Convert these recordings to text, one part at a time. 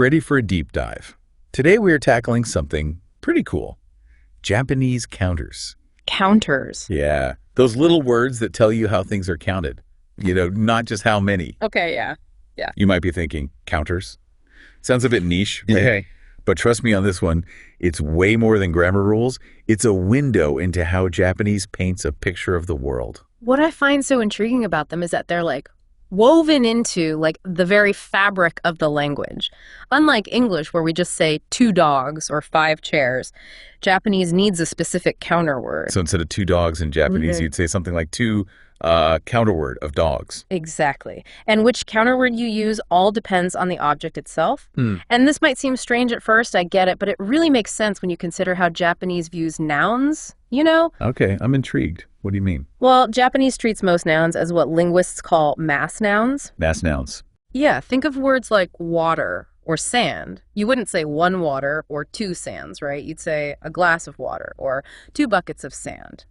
Ready for a deep dive. Today we are tackling something pretty cool. Japanese counters. Counters. Yeah, those little words that tell you how things are counted. Not just how many. Okay, yeah. You might be thinking, counters? Sounds a bit niche. Yeah. But trust me on this one, it's way more than grammar rules. It's a window into how Japanese paints a picture of the world. What I find so intriguing about them is that they're woven into the very fabric of the language. Unlike English, where we just say 2 dogs or 5 chairs, Japanese needs a specific counter word. So instead of 2 dogs in Japanese, you'd say something like 2 counter word of dogs. Exactly. And which counter word you use all depends on the object itself. And this might seem strange at first, I get it, but it really makes sense when you consider how Japanese views nouns, Okay, I'm intrigued. What do you mean? Well, Japanese treats most nouns as what linguists call mass nouns. Mass nouns. Yeah, think of words like water or sand. You wouldn't say 1 water or 2 sands, right? You'd say a glass of water or 2 buckets of sand.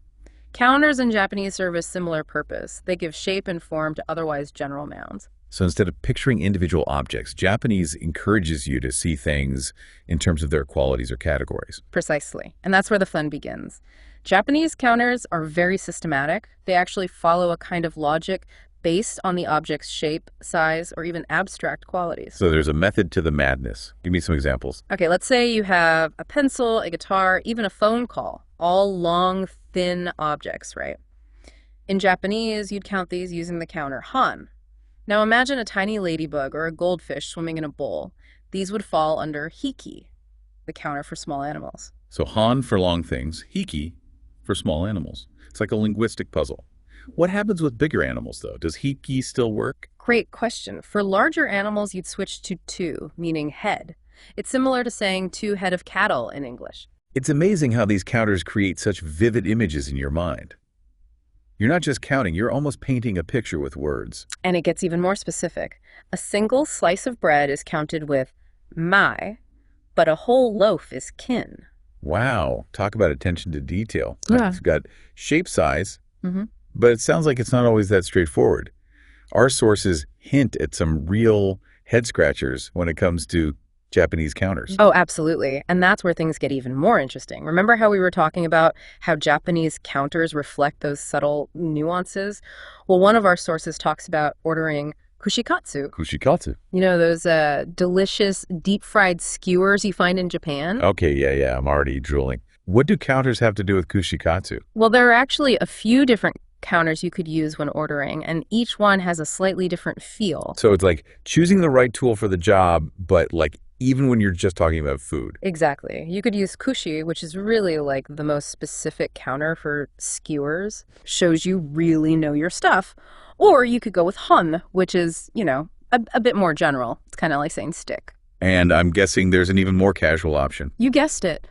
Counters in Japanese serve a similar purpose. They give shape and form to otherwise general nouns. So instead of picturing individual objects, Japanese encourages you to see things in terms of their qualities or categories. Precisely. And that's where the fun begins. Japanese counters are very systematic. They actually follow a kind of logic based on the object's shape, size, or even abstract qualities. So there's a method to the madness. Give me some examples. Okay, let's say you have a pencil, a guitar, even a phone call, all long, thin objects, right? In Japanese, you'd count these using the counter han. Now imagine a tiny ladybug or a goldfish swimming in a bowl. These would fall under hiki, the counter for small animals. So han for long things, hiki for small animals. It's like a linguistic puzzle. What happens with bigger animals, though? Does hiki still work? Great question. For larger animals, you'd switch to 2, meaning head. It's similar to saying 2 head of cattle in English. It's amazing how these counters create such vivid images in your mind. You're not just counting, you're almost painting a picture with words. And it gets even more specific. A single slice of bread is counted with mai, but a whole loaf is kin. Wow, talk about attention to detail. Yeah. It's got shape, size, but it sounds like it's not always that straightforward. Our sources hint at some real head scratchers when it comes to Japanese counters. Oh, absolutely. And that's where things get even more interesting. Remember how we were talking about how Japanese counters reflect those subtle nuances? Well, one of our sources talks about ordering kushikatsu. Kushikatsu. Those delicious deep-fried skewers you find in Japan? Okay, yeah, I'm already drooling. What do counters have to do with kushikatsu? Well, there are actually a few different counters you could use when ordering, and each one has a slightly different feel. So it's like choosing the right tool for the job, but even when you're just talking about food. Exactly. You could use kushi, which is really the most specific counter for skewers. Shows you really know your stuff. Or you could go with han, which is, a bit more general. It's kind of like saying stick. And I'm guessing there's an even more casual option. You guessed it.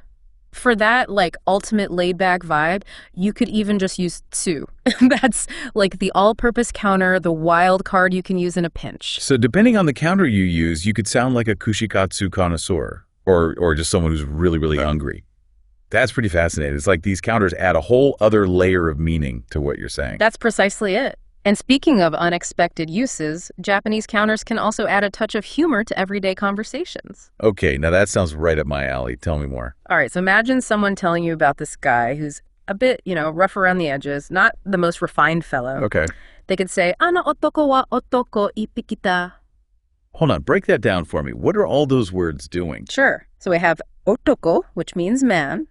For that, ultimate laid-back vibe, you could even just use tsu. That's the all-purpose counter, the wild card you can use in a pinch. So depending on the counter you use, you could sound like a kushikatsu connoisseur or just someone who's really, really hungry. That's pretty fascinating. It's like these counters add a whole other layer of meaning to what you're saying. That's precisely it. And speaking of unexpected uses, Japanese counters can also add a touch of humor to everyday conversations. Okay, now that sounds right up my alley. Tell me more. All right, so imagine someone telling you about this guy who's a bit, rough around the edges, not the most refined fellow. Okay. They could say, "Ano otoko wa otoko ippikita." Hold on, break that down for me. What are all those words doing? Sure. So we have otoko, which means man,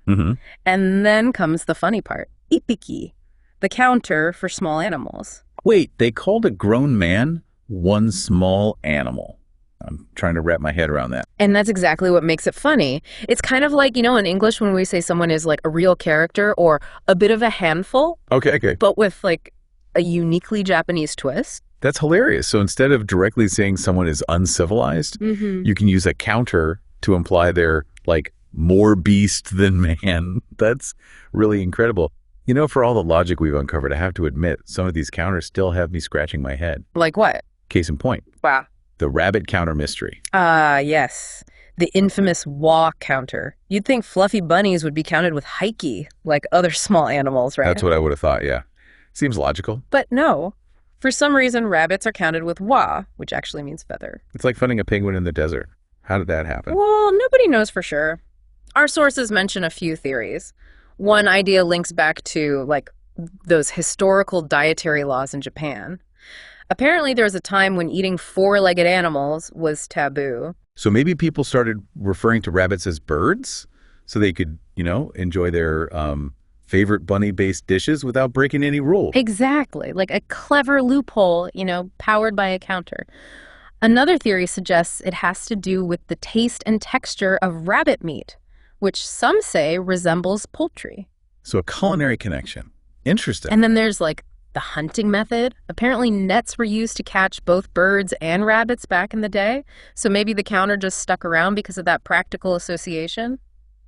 and then comes the funny part, ippiki, the counter for small animals. Wait, they called a grown man one small animal. I'm trying to wrap my head around that. And that's exactly what makes it funny. It's kind of like, in English when we say someone is a real character or a bit of a handful. Okay. But with a uniquely Japanese twist. That's hilarious. So instead of directly saying someone is uncivilized, you can use a counter to imply they're more beast than man. That's really incredible. For all the logic we've uncovered, I have to admit, some of these counters still have me scratching my head. Like what? Case in point. Wow. The rabbit counter mystery. Ah, yes. The infamous wa counter. You'd think fluffy bunnies would be counted with hiki, like other small animals, right? That's what I would have thought, yeah. Seems logical. But no. For some reason, rabbits are counted with wa, which actually means feather. It's like finding a penguin in the desert. How did that happen? Well, nobody knows for sure. Our sources mention a few theories. One idea links back to, like, those historical dietary laws in Japan. Apparently, there was a time when eating four-legged animals was taboo. So maybe people started referring to rabbits as birds so they could, enjoy their favorite bunny-based dishes without breaking any rules. Exactly, like a clever loophole, powered by a counter. Another theory suggests it has to do with the taste and texture of rabbit meat, which some say resembles poultry. So a culinary connection. Interesting. And then there's like the hunting method. Apparently nets were used to catch both birds and rabbits back in the day. So maybe the counter just stuck around because of that practical association.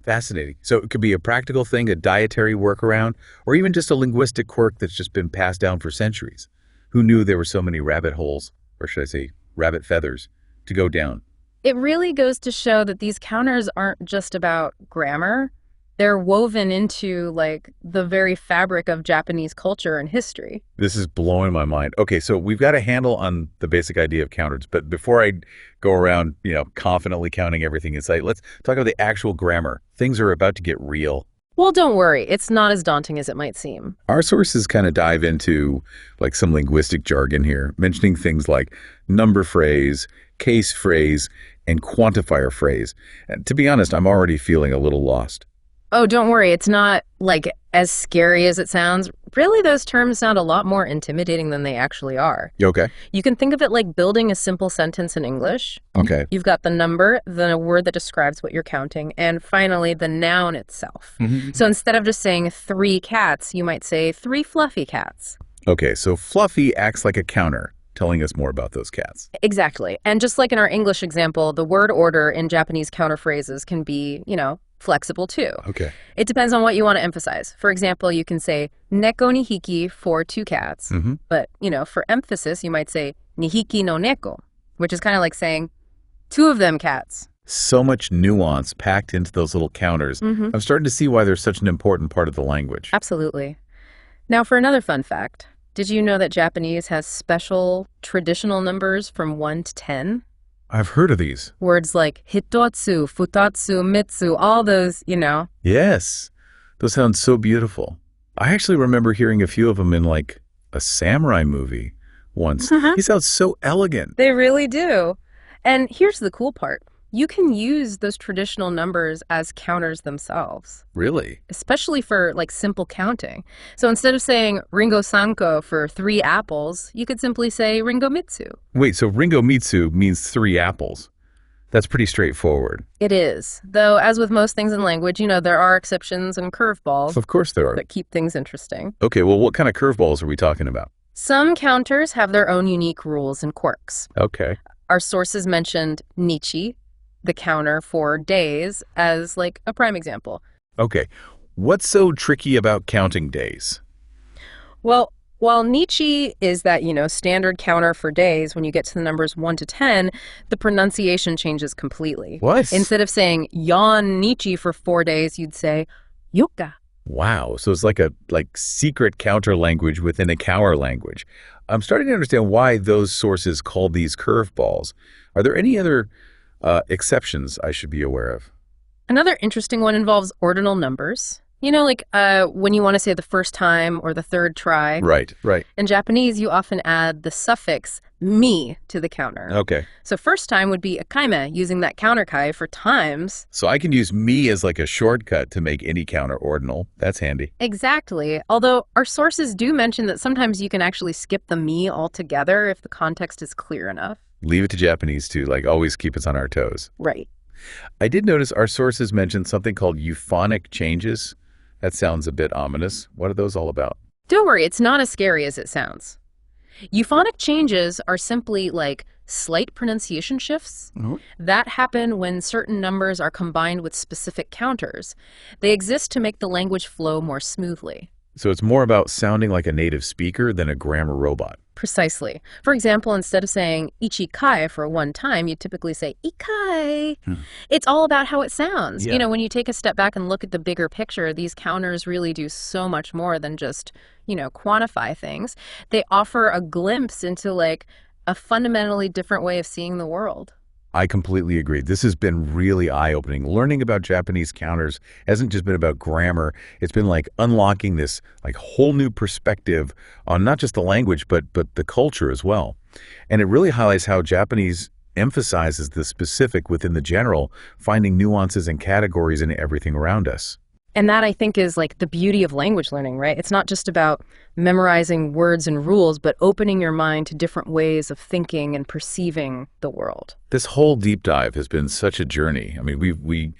Fascinating. So it could be a practical thing, a dietary workaround, or even just a linguistic quirk that's just been passed down for centuries. Who knew there were so many rabbit holes, or should I say rabbit feathers, to go down? It really goes to show that these counters aren't just about grammar. They're woven into, like, the very fabric of Japanese culture and history. This is blowing my mind. Okay, so we've got a handle on the basic idea of counters, but before I go around, confidently counting everything in sight, let's talk about the actual grammar. Things are about to get real. Well, don't worry. It's not as daunting as it might seem. Our sources kind of dive into, like, some linguistic jargon here, mentioning things like number phrase, case phrase, and quantifier phrase. And to be honest, I'm already feeling a little lost. Oh, don't worry. It's not, like, as scary as it sounds. Really, those terms sound a lot more intimidating than they actually are. Okay. You can think of it like building a simple sentence in English. Okay. You've got the number, then a word that describes what you're counting, and finally, the noun itself. Mm-hmm. So instead of just saying 3 cats, you might say 3 fluffy cats. Okay, so fluffy acts like a counter, telling us more about those cats. Exactly. And just like in our English example, the word order in Japanese counter phrases can be, flexible too. Okay. It depends on what you want to emphasize. For example, you can say neko ni hiki for 2 cats. Mm-hmm. But, for emphasis, you might say ni hiki no neko, which is kind of like saying 2 of them cats. So much nuance packed into those little counters. Mm-hmm. I'm starting to see why they're such an important part of the language. Absolutely. Now, for another fun fact, did you know that Japanese has special traditional numbers from 1 to 10? I've heard of these. Words like hitotsu, futatsu, mitsu, all those, Yes. Those sound so beautiful. I actually remember hearing a few of them in, like, a samurai movie once. He sounds so elegant. They really do. And here's the cool part. You can use those traditional numbers as counters themselves. Really? Especially for, like, simple counting. So instead of saying Ringo Sanko for 3 apples, you could simply say Ringo Mitsu. Wait, so Ringo Mitsu means 3 apples. That's pretty straightforward. It is. Though, as with most things in language, there are exceptions and curveballs Of course there are. that keep things interesting. Okay, well, what kind of curveballs are we talking about? Some counters have their own unique rules and quirks. Okay. Our sources mentioned Nichi, the counter for days, as like a prime example. Okay. What's so tricky about counting days? Well, while Nichi is that, standard counter for days, when you get to the numbers 1 to 10, the pronunciation changes completely. What? Instead of saying yon Nichi for 4 days, you'd say yoka. Wow. So it's like a secret counter language within a counter language. I'm starting to understand why those sources call these curveballs. Are there any other exceptions I should be aware of? Another interesting one involves ordinal numbers. When you want to say the first time or the third try. Right. In Japanese, you often add the suffix mi to the counter. Okay. So first time would be a kaime, using that counter kai for times. So I can use mi as like a shortcut to make any counter ordinal. That's handy. Exactly. Although our sources do mention that sometimes you can actually skip the mi altogether if the context is clear enough. Leave it to Japanese to always keep us on our toes. Right. I did notice our sources mentioned something called euphonic changes. That sounds a bit ominous. What are those all about? Don't worry, it's not as scary as it sounds. Euphonic changes are simply like slight pronunciation shifts that happen when certain numbers are combined with specific counters. They exist to make the language flow more smoothly. So it's more about sounding like a native speaker than a grammar robot. Precisely. For example, instead of saying ichikai for 1 time, you typically say ikai. It's all about how it sounds. Yeah. When you take a step back and look at the bigger picture, these counters really do so much more than just, quantify things. They offer a glimpse into like a fundamentally different way of seeing the world. I completely agree. This has been really eye-opening. Learning about Japanese counters hasn't just been about grammar. It's been like unlocking this like whole new perspective on not just the language, but the culture as well. And it really highlights how Japanese emphasizes the specific within the general, finding nuances and categories in everything around us. And that, I think, is like the beauty of language learning, right? It's not just about memorizing words and rules, but opening your mind to different ways of thinking and perceiving the world. This whole deep dive has been such a journey. I mean, we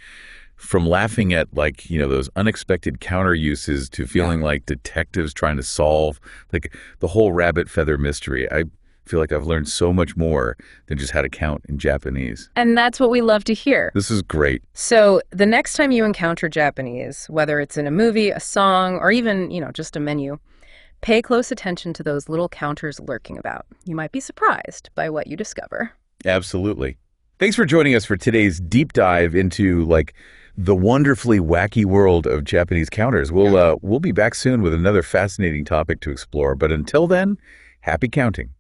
from laughing at those unexpected counter uses to feeling like detectives trying to solve like the whole rabbit feather mystery. I feel like I've learned so much more than just how to count in Japanese. And that's what we love to hear. This is great. So the next time you encounter Japanese, whether it's in a movie, a song, or even, just a menu, pay close attention to those little counters lurking about. You might be surprised by what you discover. Absolutely. Thanks for joining us for today's deep dive into like the wonderfully wacky world of Japanese counters. We'll be back soon with another fascinating topic to explore. But until then, happy counting.